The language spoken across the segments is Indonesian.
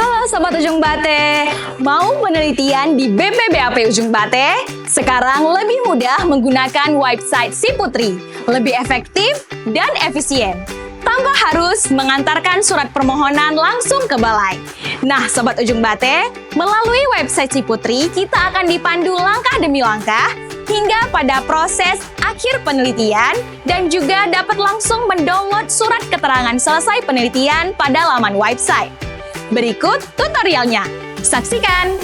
Halo Sobat Ujung Bate, mau penelitian di BPBAP Ujung Bate? Sekarang lebih mudah menggunakan website Si Putri, lebih efektif dan efisien. Tanpa harus mengantarkan surat permohonan langsung ke balai. Nah Sobat Ujung Bate, melalui website Si Putri kita akan dipandu langkah demi langkah hingga pada proses akhir penelitian dan juga dapat langsung mendownload surat keterangan selesai penelitian pada laman website. Berikut tutorialnya. Saksikan!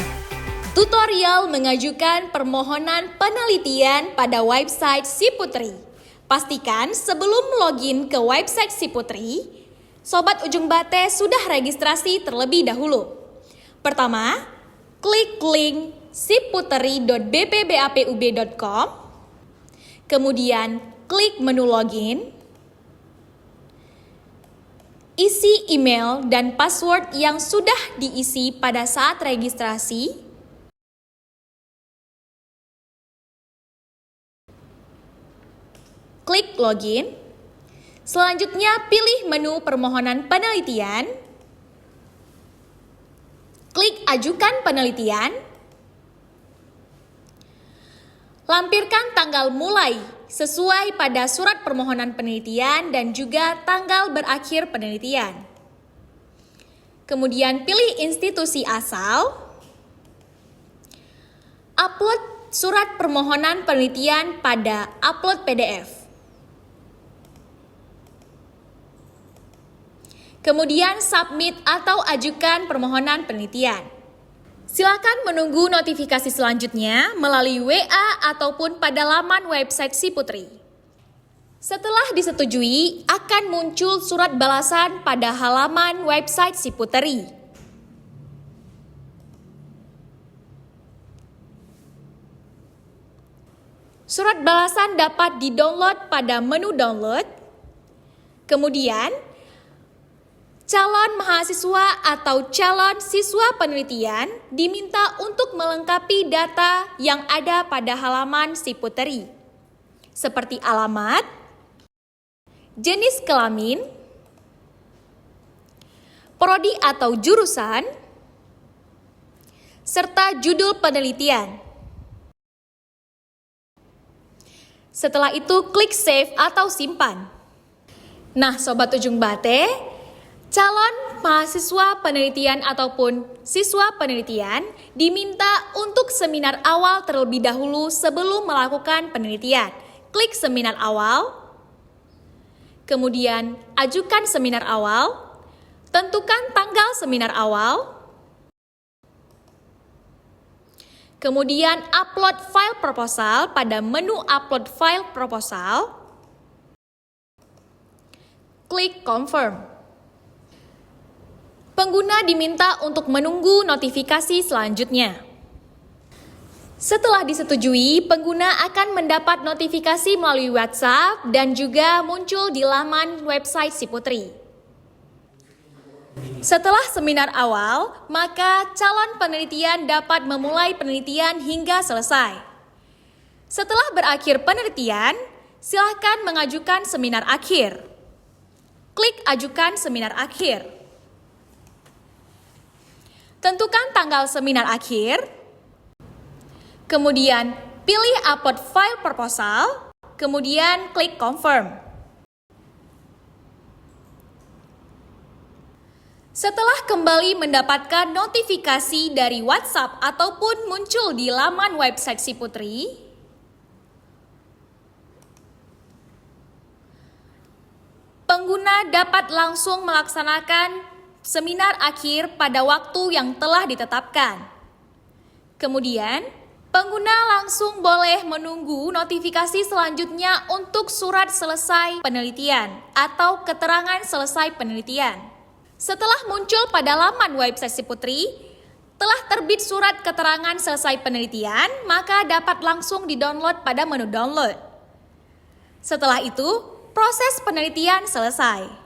Tutorial mengajukan permohonan penelitian pada website Si Putri. Pastikan sebelum login ke website Si Putri, Sobat Ujung Bate sudah registrasi terlebih dahulu. Pertama, klik link siputeri.bpbapub.com, kemudian klik menu login, isi email dan password yang sudah diisi pada saat registrasi. Klik login. Selanjutnya pilih menu permohonan penelitian. Klik ajukan penelitian. Lampirkan tanggal mulai sesuai pada surat permohonan penelitian dan juga tanggal berakhir penelitian. Kemudian pilih institusi asal. Upload surat permohonan penelitian pada upload PDF. Kemudian submit atau ajukan permohonan penelitian. Silakan menunggu notifikasi selanjutnya melalui WA ataupun pada laman website Si Putri. Setelah disetujui, akan muncul surat balasan pada halaman website Si Putri. Surat balasan dapat di-download pada menu download. Kemudian, calon mahasiswa atau calon siswa penelitian diminta untuk melengkapi data yang ada pada halaman Si Putri, seperti alamat, jenis kelamin, prodi atau jurusan, serta judul penelitian. Setelah itu klik save atau simpan. Nah Sobat Ujung Bate, calon mahasiswa penelitian ataupun siswa penelitian diminta untuk seminar awal terlebih dahulu sebelum melakukan penelitian. Klik seminar awal, kemudian ajukan seminar awal, tentukan tanggal seminar awal, kemudian upload file proposal pada menu upload file proposal, klik confirm. Pengguna diminta untuk menunggu notifikasi selanjutnya. Setelah disetujui, pengguna akan mendapat notifikasi melalui WhatsApp dan juga muncul di laman website Si Putri. Setelah seminar awal, maka calon penelitian dapat memulai penelitian hingga selesai. Setelah berakhir penelitian, silakan mengajukan seminar akhir. Klik ajukan seminar akhir. Tentukan tanggal seminar akhir, kemudian pilih upload file proposal, kemudian klik confirm. Setelah kembali mendapatkan notifikasi dari WhatsApp ataupun muncul di laman website Si Putri, pengguna dapat langsung melaksanakan seminar akhir pada waktu yang telah ditetapkan. Kemudian, pengguna langsung boleh menunggu notifikasi selanjutnya untuk surat selesai penelitian atau keterangan selesai penelitian. Setelah muncul pada laman website Si Putri, telah terbit surat keterangan selesai penelitian, maka dapat langsung di-download pada menu download. Setelah itu, proses penelitian selesai.